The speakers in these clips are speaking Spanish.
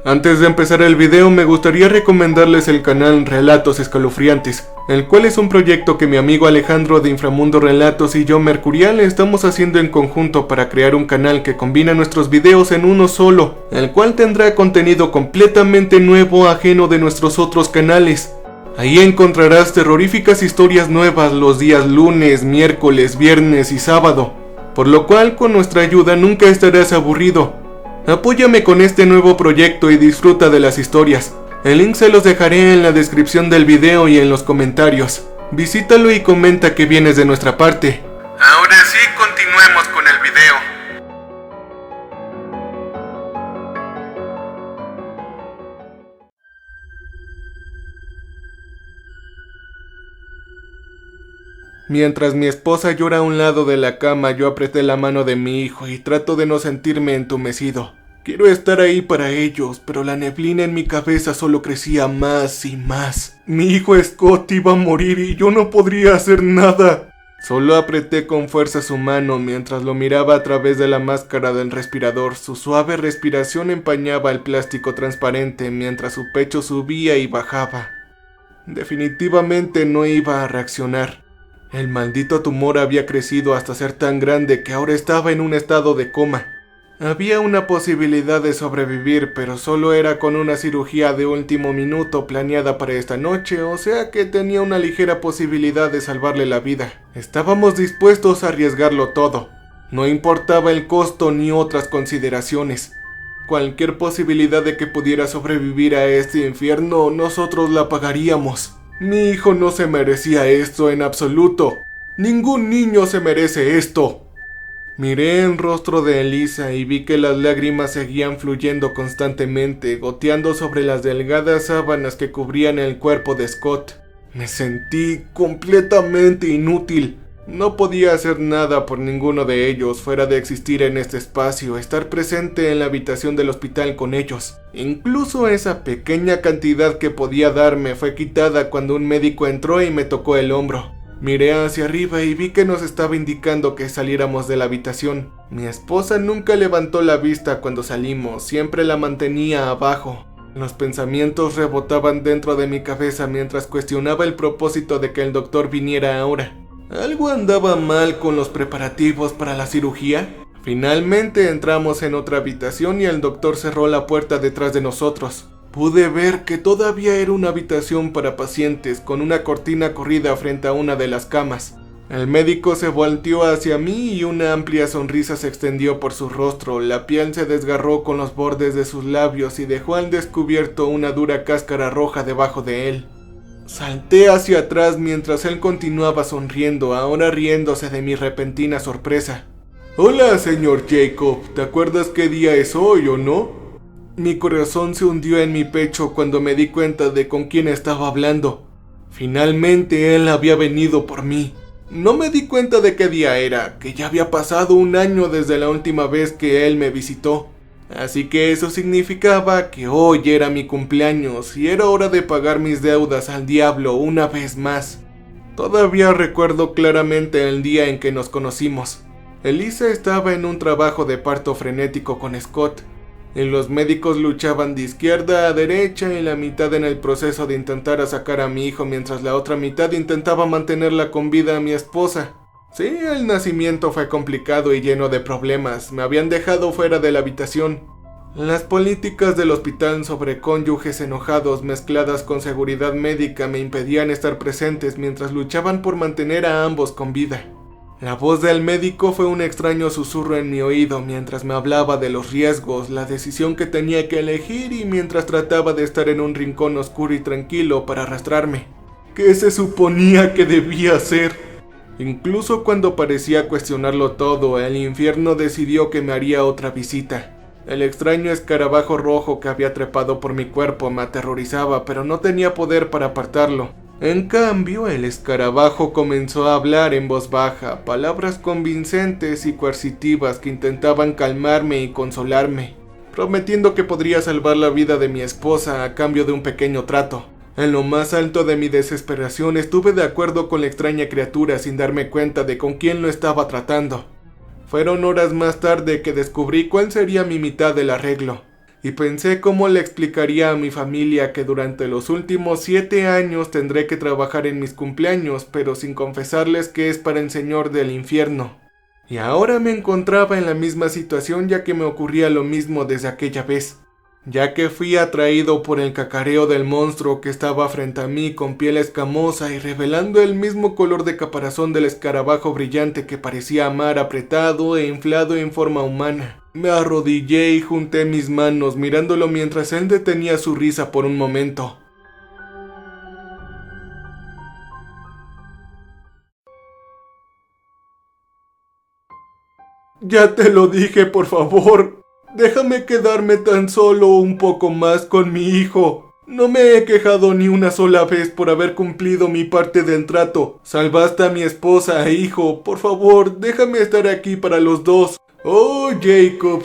Antes de empezar el video me gustaría recomendarles el canal Relatos Escalofriantes, el cual es un proyecto que mi amigo Alejandro de Inframundo Relatos y yo Mercurial estamos haciendo en conjunto para crear un canal que combina nuestros videos en uno solo, el cual tendrá contenido completamente nuevo ajeno de nuestros otros canales. Ahí encontrarás terroríficas historias nuevas los días lunes, miércoles, viernes y sábado, por lo cual con nuestra ayuda nunca estarás aburrido. Apóyame con este nuevo proyecto y disfruta de las historias. El link se los dejaré en la descripción del video y en los comentarios. Visítalo y comenta que vienes de nuestra parte. Ahora sí, continuemos con el video. Mientras mi esposa llora a un lado de la cama, yo apreté la mano de mi hijo y trato de no sentirme entumecido. Quiero estar ahí para ellos, pero la neblina en mi cabeza solo crecía más y más. Mi hijo Scott iba a morir y yo no podría hacer nada. Solo apreté con fuerza su mano mientras lo miraba a través de la máscara del respirador. Su suave respiración empañaba el plástico transparente mientras su pecho subía y bajaba. Definitivamente no iba a reaccionar. El maldito tumor había crecido hasta ser tan grande que ahora estaba en un estado de coma. Había una posibilidad de sobrevivir, pero solo era con una cirugía de último minuto planeada para esta noche, o sea que tenía una ligera posibilidad de salvarle la vida. Estábamos dispuestos a arriesgarlo todo. No importaba el costo ni otras consideraciones. Cualquier posibilidad de que pudiera sobrevivir a este infierno, nosotros la pagaríamos. Mi hijo no se merecía esto en absoluto. Ningún niño se merece esto. Miré el rostro de Elisa y vi que las lágrimas seguían fluyendo constantemente, goteando sobre las delgadas sábanas que cubrían el cuerpo de Scott. Me sentí completamente inútil. No podía hacer nada por ninguno de ellos fuera de existir en este espacio, estar presente en la habitación del hospital con ellos. Incluso esa pequeña cantidad que podía darme fue quitada cuando un médico entró y me tocó el hombro. Miré hacia arriba y vi que nos estaba indicando que saliéramos de la habitación. Mi esposa nunca levantó la vista cuando salimos, siempre la mantenía abajo. Los pensamientos rebotaban dentro de mi cabeza mientras cuestionaba el propósito de que el doctor viniera ahora. ¿Algo andaba mal con los preparativos para la cirugía? Finalmente entramos en otra habitación y el doctor cerró la puerta detrás de nosotros. Pude ver que todavía era una habitación para pacientes con una cortina corrida frente a una de las camas. El médico se volteó hacia mí y una amplia sonrisa se extendió por su rostro. La piel se desgarró con los bordes de sus labios y dejó al descubierto una dura cáscara roja debajo de él. Salté hacia atrás mientras él continuaba sonriendo, ahora riéndose de mi repentina sorpresa. Hola, señor Jacob, ¿te acuerdas qué día es hoy o no? Mi corazón se hundió en mi pecho cuando me di cuenta de con quién estaba hablando. Finalmente él había venido por mí. No me di cuenta de qué día era, que ya había pasado un año desde la última vez que él me visitó. Así que eso significaba que hoy era mi cumpleaños y era hora de pagar mis deudas al diablo una vez más. Todavía recuerdo claramente el día en que nos conocimos. Elisa estaba en un trabajo de parto frenético con Scott. Y los médicos luchaban de izquierda a derecha y la mitad en el proceso de intentar sacar a mi hijo mientras la otra mitad intentaba mantenerla con vida a mi esposa. Sí, el nacimiento fue complicado y lleno de problemas. Me habían dejado fuera de la habitación. Las políticas del hospital sobre cónyuges enojados mezcladas con seguridad médica me impedían estar presentes mientras luchaban por mantener a ambos con vida. La voz del médico fue un extraño susurro en mi oído mientras me hablaba de los riesgos, la decisión que tenía que elegir y mientras trataba de estar en un rincón oscuro y tranquilo para arrastrarme. ¿Qué se suponía que debía hacer? Incluso cuando parecía cuestionarlo todo, el infierno decidió que me haría otra visita. El extraño escarabajo rojo que había trepado por mi cuerpo me aterrorizaba, pero no tenía poder para apartarlo. En cambio, el escarabajo comenzó a hablar en voz baja, palabras convincentes y coercitivas que intentaban calmarme y consolarme, prometiendo que podría salvar la vida de mi esposa a cambio de un pequeño trato. En lo más alto de mi desesperación estuve de acuerdo con la extraña criatura sin darme cuenta de con quién lo estaba tratando. Fueron horas más tarde que descubrí cuál sería mi mitad del arreglo. y pensé cómo le explicaría a mi familia que durante los últimos 7 años tendré que trabajar en mis cumpleaños, pero sin confesarles que es para el Señor del infierno. Y ahora me encontraba en la misma situación, ya que me ocurría lo mismo desde aquella vez, ya que fui atraído por el cacareo del monstruo que estaba frente a mí con piel escamosa y revelando el mismo color de caparazón del escarabajo brillante que parecía mar apretado e inflado en forma humana. Me arrodillé y junté mis manos mirándolo mientras él detenía su risa por un momento. Ya te lo dije, por favor. Déjame quedarme tan solo un poco más con mi hijo. No me he quejado ni una sola vez por haber cumplido mi parte del trato. Salvaste a mi esposa e hijo. Por favor, déjame estar aquí para los dos. Oh, Jacob.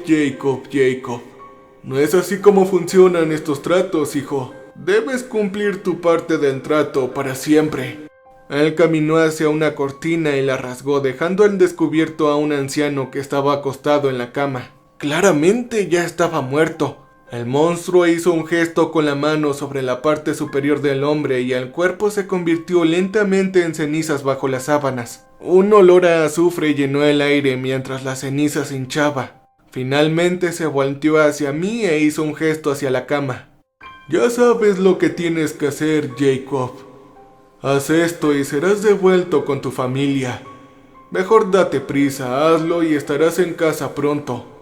No es así como funcionan estos tratos, hijo. Debes cumplir tu parte del trato para siempre. Él caminó hacia una cortina y la rasgó, dejando al descubierto a un anciano que estaba acostado en la cama. Claramente ya estaba muerto. El monstruo hizo un gesto con la mano sobre la parte superior del hombre y el cuerpo se convirtió lentamente en cenizas bajo las sábanas. Un olor a azufre llenó el aire mientras la ceniza se hinchaba. Finalmente se volteó hacia mí e hizo un gesto hacia la cama. Ya sabes lo que tienes que hacer, Jacob. Haz esto y serás devuelto con tu familia. Mejor date prisa, hazlo y estarás en casa pronto.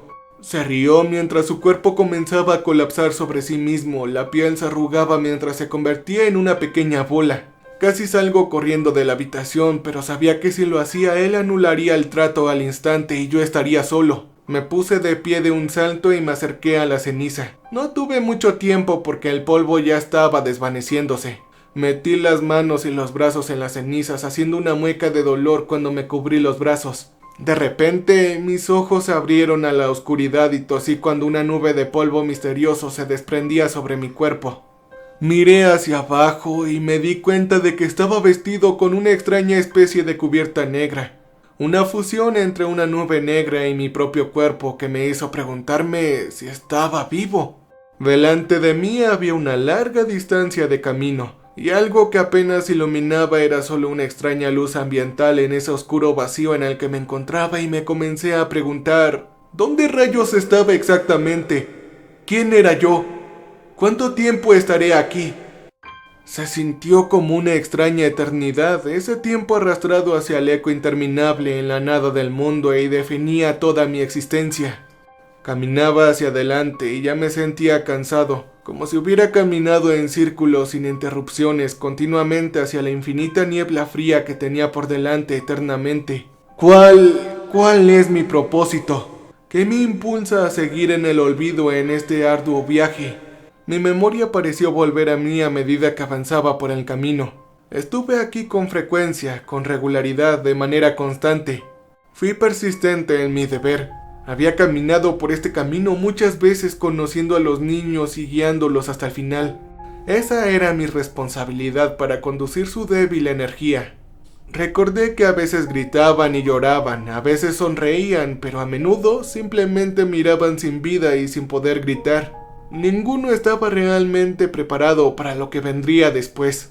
Se rió mientras su cuerpo comenzaba a colapsar sobre sí mismo. La piel se arrugaba mientras se convertía en una pequeña bola. Casi salgo corriendo de la habitación, pero sabía que si lo hacía él anularía el trato al instante y yo estaría solo. Me puse de pie de un salto y me acerqué a la ceniza. No tuve mucho tiempo porque el polvo ya estaba desvaneciéndose. Metí las manos y los brazos en las cenizas, haciendo una mueca de dolor cuando me cubrí los brazos. De repente, mis ojos se abrieron a la oscuridad y tosí cuando una nube de polvo misterioso se desprendía sobre mi cuerpo. Miré hacia abajo y me di cuenta de que estaba vestido con una extraña especie de cubierta negra. Una fusión entre una nube negra y mi propio cuerpo que me hizo preguntarme si estaba vivo. Delante de mí había una larga distancia de camino. Y algo que apenas iluminaba era solo una extraña luz ambiental en ese oscuro vacío en el que me encontraba y me comencé a preguntar, ¿dónde rayos estaba exactamente? ¿Quién era yo? ¿Cuánto tiempo estaré aquí? Se sintió como una extraña eternidad, ese tiempo arrastrado hacia el eco interminable en la nada del mundo y definía toda mi existencia. Caminaba hacia adelante y ya me sentía cansado, como si hubiera caminado en círculos sin interrupciones continuamente hacia la infinita niebla fría que tenía por delante eternamente. ¿Cuál es mi propósito? ¿Qué me impulsa a seguir en el olvido en este arduo viaje? Mi memoria pareció volver a mí a medida que avanzaba por el camino. Estuve aquí con frecuencia, con regularidad, de manera constante. Fui persistente en mi deber. Había caminado por este camino muchas veces conociendo a los niños y guiándolos hasta el final. Esa era mi responsabilidad para conducir su débil energía. Recordé que a veces gritaban y lloraban, a veces sonreían, pero a menudo simplemente miraban sin vida y sin poder gritar. Ninguno estaba realmente preparado para lo que vendría después.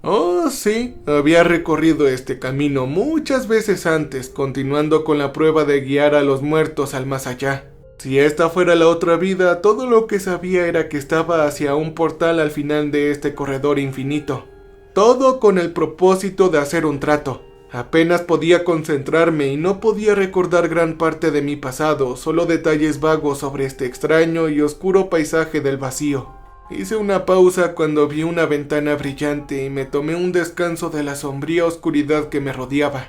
Oh, sí, había recorrido este camino muchas veces antes, continuando con la prueba de guiar a los muertos al más allá. Si esta fuera la otra vida, todo lo que sabía era que estaba hacia un portal al final de este corredor infinito. Todo con el propósito de hacer un trato. Apenas podía concentrarme y no podía recordar gran parte de mi pasado, solo detalles vagos sobre este extraño y oscuro paisaje del vacío. Hice una pausa cuando vi una ventana brillante y me tomé un descanso de la sombría oscuridad que me rodeaba.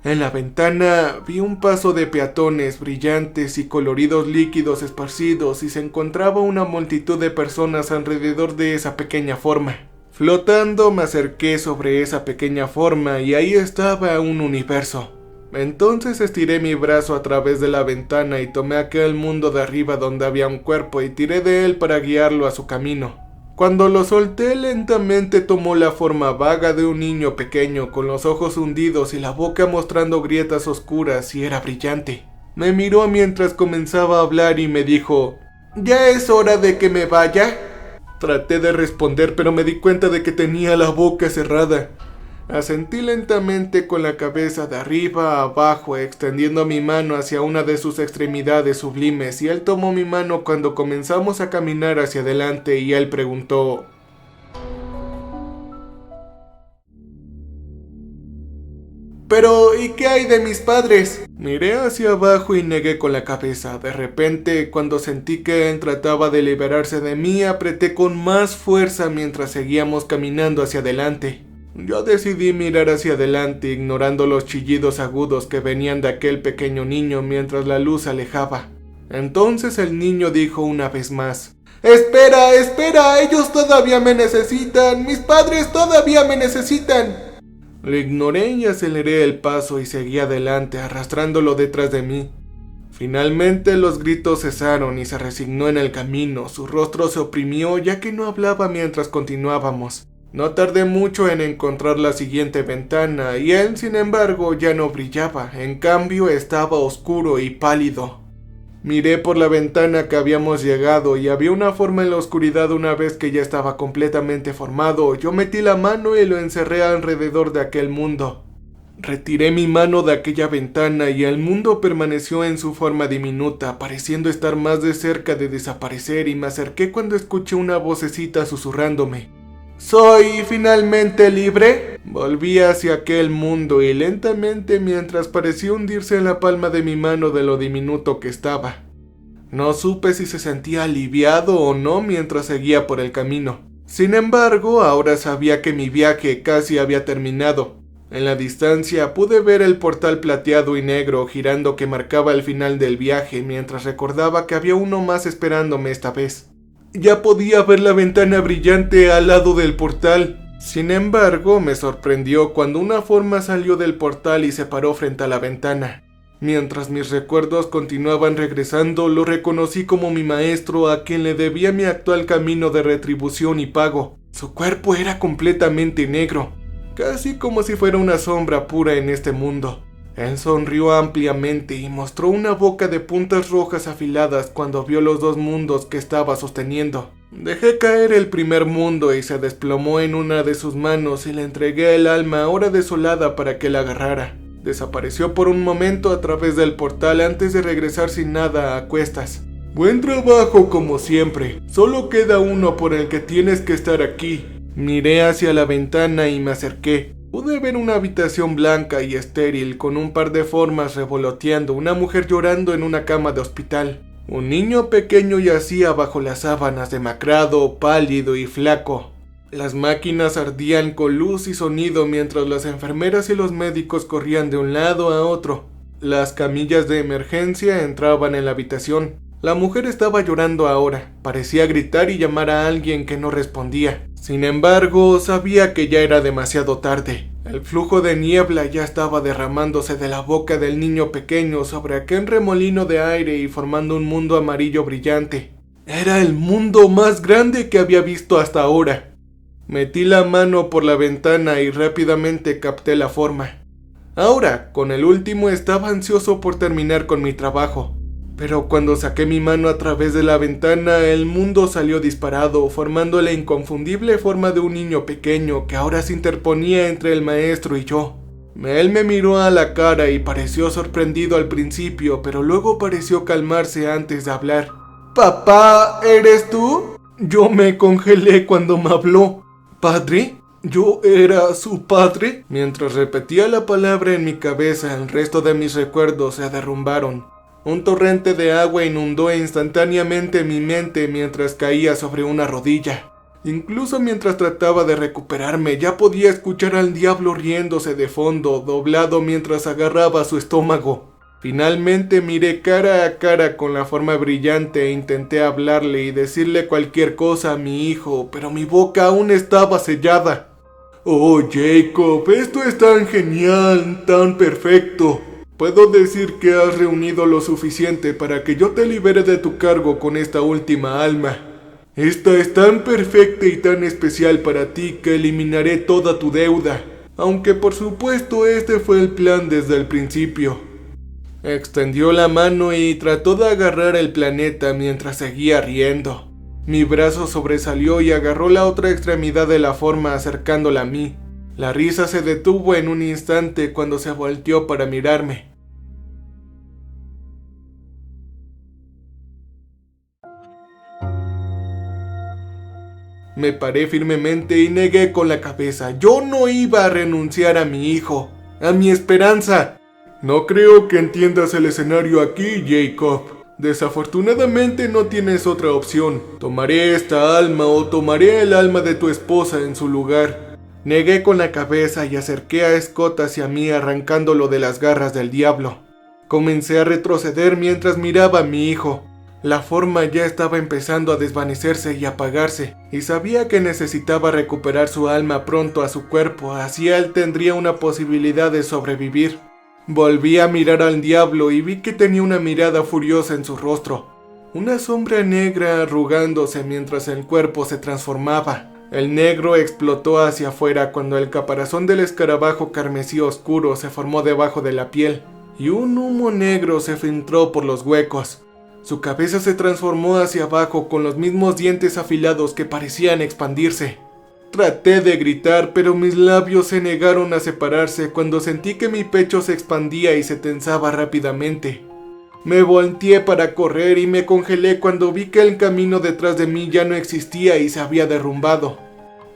En la ventana vi un paso de peatones brillantes y coloridos líquidos esparcidos y se encontraba una multitud de personas alrededor de esa pequeña forma. Flotando me acerqué sobre esa pequeña forma y ahí estaba un universo. Entonces estiré mi brazo a través de la ventana y tomé aquel mundo de arriba donde había un cuerpo y tiré de él para guiarlo a su camino. Cuando lo solté lentamente tomó la forma vaga de un niño pequeño con los ojos hundidos y la boca mostrando grietas oscuras y era brillante. Me miró mientras comenzaba a hablar y me dijo, ¿Ya es hora de que me vaya? Traté de responder, pero me di cuenta de que tenía la boca cerrada. Asentí lentamente con la cabeza de arriba a abajo, extendiendo mi mano hacia una de sus extremidades sublimes, y él tomó mi mano cuando comenzamos a caminar hacia adelante y él preguntó: «Pero, ¿y qué hay de mis padres?». Miré hacia abajo y negué con la cabeza. De repente, cuando sentí que él trataba de liberarse de mí, apreté con más fuerza mientras seguíamos caminando hacia adelante. Yo decidí mirar hacia adelante, ignorando los chillidos agudos que venían de aquel pequeño niño mientras la luz se alejaba. Entonces el niño dijo una vez más: «¡Espera, espera! ¡Ellos todavía me necesitan! ¡Mis padres todavía me necesitan!». Lo ignoré y aceleré el paso y seguí adelante, arrastrándolo detrás de mí. Finalmente los gritos cesaron y se resignó en el camino. Su rostro se oprimió ya que no hablaba mientras continuábamos. No tardé mucho en encontrar la siguiente ventana y él, sin embargo, ya no brillaba. En cambio, estaba oscuro y pálido. Miré por la ventana que habíamos llegado y había una forma en la oscuridad. Una vez que ya estaba completamente formado, yo metí la mano y lo encerré alrededor de aquel mundo. Retiré mi mano de aquella ventana y el mundo permaneció en su forma diminuta, pareciendo estar más de cerca de desaparecer, y me acerqué cuando escuché una vocecita susurrándome: «¿Soy finalmente libre?». Volví hacia aquel mundo y lentamente, mientras parecía hundirse en la palma de mi mano de lo diminuto que estaba. No supe si se sentía aliviado o no mientras seguía por el camino. Sin embargo, ahora sabía que mi viaje casi había terminado. En la distancia pude ver el portal plateado y negro girando que marcaba el final del viaje, mientras recordaba que había uno más esperándome esta vez. Ya podía ver la ventana brillante al lado del portal. Sin embargo, me sorprendió cuando una forma salió del portal y se paró frente a la ventana. Mientras mis recuerdos continuaban regresando, lo reconocí como mi maestro, a quien le debía mi actual camino de retribución y pago. Su cuerpo era completamente negro, casi como si fuera una sombra pura en este mundo. Él sonrió ampliamente y mostró una boca de puntas rojas afiladas cuando vio los dos mundos que estaba sosteniendo. Dejé caer el primer mundo y se desplomó en una de sus manos y le entregué el alma ahora desolada para que la agarrara. Desapareció por un momento a través del portal antes de regresar sin nada a cuestas. «Buen trabajo como siempre. Solo queda uno por el que tienes que estar aquí». Miré hacia la ventana y me acerqué. Pude ver una habitación blanca y estéril con un par de formas revoloteando, una mujer llorando en una cama de hospital. Un niño pequeño yacía bajo las sábanas, demacrado, pálido y flaco. Las máquinas ardían con luz y sonido mientras las enfermeras y los médicos corrían de un lado a otro. Las camillas de emergencia entraban en la habitación. La mujer estaba llorando ahora. Parecía gritar y llamar a alguien que no respondía. Sin embargo, sabía que ya era demasiado tarde. El flujo de niebla ya estaba derramándose de la boca del niño pequeño sobre aquel remolino de aire y formando un mundo amarillo brillante. Era el mundo más grande que había visto hasta ahora. Metí la mano por la ventana y rápidamente capté la forma. Ahora, con el último, estaba ansioso por terminar con mi trabajo. Pero cuando saqué mi mano a través de la ventana, el mundo salió disparado, formando la inconfundible forma de un niño pequeño que ahora se interponía entre el maestro y yo. Él me miró a la cara y pareció sorprendido al principio, pero luego pareció calmarse antes de hablar. «¿Papá, eres tú?». Yo me congelé cuando me habló. «¿Padre? ¿Yo era su padre?». Mientras repetía la palabra en mi cabeza, el resto de mis recuerdos se derrumbaron. Un torrente de agua inundó instantáneamente mi mente mientras caía sobre una rodilla. Incluso mientras trataba de recuperarme, ya podía escuchar al diablo riéndose de fondo, doblado mientras agarraba su estómago. Finalmente miré cara a cara con la forma brillante e intenté hablarle y decirle cualquier cosa a mi hijo, pero mi boca aún estaba sellada. «Oh, Jacob, esto es tan genial, tan perfecto. Puedo decir que has reunido lo suficiente para que yo te libere de tu cargo con esta última alma. Esta es tan perfecta y tan especial para ti que eliminaré toda tu deuda, aunque por supuesto este fue el plan desde el principio». Extendió la mano y trató de agarrar el planeta mientras seguía riendo. Mi brazo sobresalió y agarró la otra extremidad de la forma acercándola a mí. La risa se detuvo en un instante cuando se volteó para mirarme. Me paré firmemente y negué con la cabeza. Yo no iba a renunciar a mi hijo, a mi esperanza. No creo que entiendas el escenario aquí, Jacob. Desafortunadamente no tienes otra opción. Tomaré esta alma o tomaré el alma de tu esposa en su lugar. Negué con la cabeza y acerqué a Scott hacia mí arrancándolo de las garras del diablo. Comencé a retroceder mientras miraba a mi hijo. La forma ya estaba empezando a desvanecerse y apagarse, y sabía que necesitaba recuperar su alma pronto a su cuerpo, así él tendría una posibilidad de sobrevivir. Volví a mirar al diablo y vi que tenía una mirada furiosa en su rostro. Una sombra negra arrugándose mientras el cuerpo se transformaba. El negro explotó hacia afuera cuando el caparazón del escarabajo carmesí oscuro se formó debajo de la piel, y un humo negro se filtró por los huecos. Su cabeza se transformó hacia abajo con los mismos dientes afilados que parecían expandirse. Traté de gritar, pero mis labios se negaron a separarse cuando sentí que mi pecho se expandía y se tensaba rápidamente. Me volteé para correr y me congelé cuando vi que el camino detrás de mí ya no existía y se había derrumbado.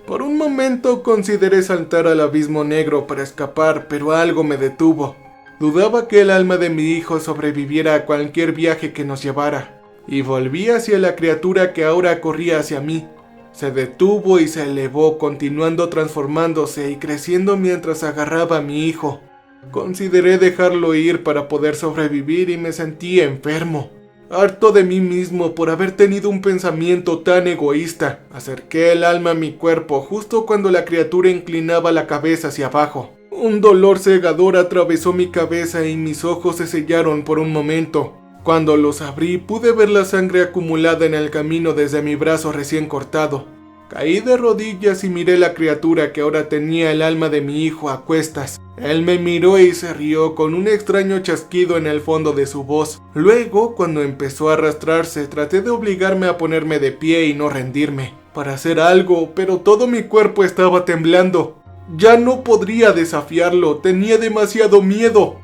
Por un momento consideré saltar al abismo negro para escapar, pero algo me detuvo. Dudaba que el alma de mi hijo sobreviviera a cualquier viaje que nos llevara, y volví hacia la criatura que ahora corría hacia mí. Se detuvo y se elevó, continuando transformándose y creciendo mientras agarraba a mi hijo. Consideré dejarlo ir para poder sobrevivir y me sentí enfermo, harto de mí mismo por haber tenido un pensamiento tan egoísta. Acerqué el alma a mi cuerpo justo cuando la criatura inclinaba la cabeza hacia abajo. Un dolor cegador atravesó mi cabeza y mis ojos se sellaron por un momento. Cuando los abrí, pude ver la sangre acumulada en el camino desde mi brazo recién cortado. Caí de rodillas y miré la criatura que ahora tenía el alma de mi hijo a cuestas. Él me miró y se rió con un extraño chasquido en el fondo de su voz. Luego, cuando empezó a arrastrarse, traté de obligarme a ponerme de pie y no rendirme, para hacer algo, pero todo mi cuerpo estaba temblando. Ya no podría desafiarlo, tenía demasiado miedo.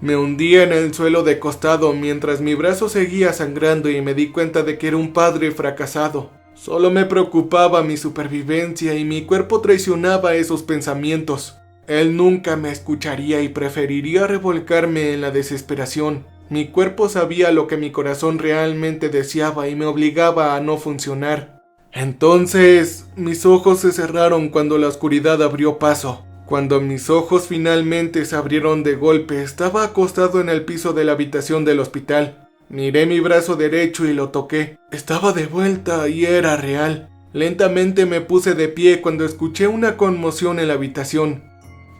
Me hundía en el suelo de costado mientras mi brazo seguía sangrando y me di cuenta de que era un padre fracasado. Solo me preocupaba mi supervivencia y mi cuerpo traicionaba esos pensamientos. Él nunca me escucharía y preferiría revolcarme en la desesperación. Mi cuerpo sabía lo que mi corazón realmente deseaba y me obligaba a no funcionar. Entonces, mis ojos se cerraron cuando la oscuridad abrió paso. Cuando mis ojos finalmente se abrieron de golpe, estaba acostado en el piso de la habitación del hospital. Miré mi brazo derecho y lo toqué. Estaba de vuelta y era real. Lentamente me puse de pie cuando escuché una conmoción en la habitación.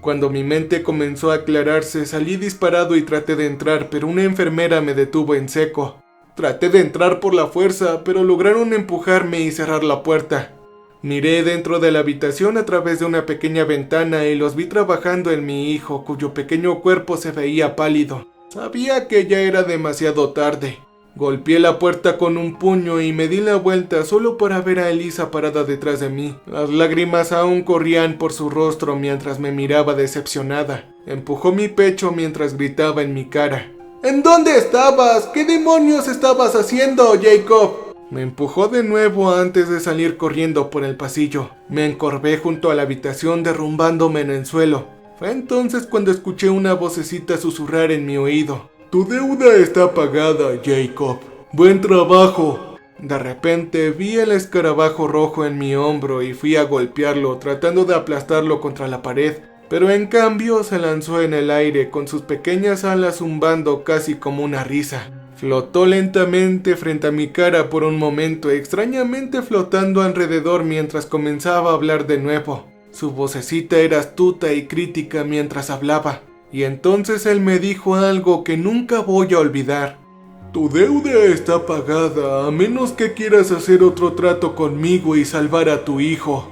Cuando mi mente comenzó a aclararse, salí disparado y traté de entrar, pero una enfermera me detuvo en seco. Traté de entrar por la fuerza, pero lograron empujarme y cerrar la puerta. Miré dentro de la habitación a través de una pequeña ventana y los vi trabajando en mi hijo, cuyo pequeño cuerpo se veía pálido. Sabía que ya era demasiado tarde. Golpeé la puerta con un puño y me di la vuelta solo para ver a Elisa parada detrás de mí. Las lágrimas aún corrían por su rostro mientras me miraba decepcionada. Empujó mi pecho mientras gritaba en mi cara. ¿En dónde estabas? ¿Qué demonios estabas haciendo, Jacob? Me empujó de nuevo antes de salir corriendo por el pasillo. Me encorvé junto a la habitación derrumbándome en el suelo. Fue entonces cuando escuché una vocecita susurrar en mi oído. Tu deuda está pagada, Jacob. ¡Buen trabajo! De repente vi el escarabajo rojo en mi hombro y fui a golpearlo, tratando de aplastarlo contra la pared. Pero en cambio se lanzó en el aire con sus pequeñas alas zumbando casi como una risa. Flotó lentamente frente a mi cara por un momento, extrañamente flotando alrededor mientras comenzaba a hablar de nuevo. Su vocecita era astuta y crítica mientras hablaba, y entonces él me dijo algo que nunca voy a olvidar. Tu deuda está pagada a menos que quieras hacer otro trato conmigo y salvar a tu hijo.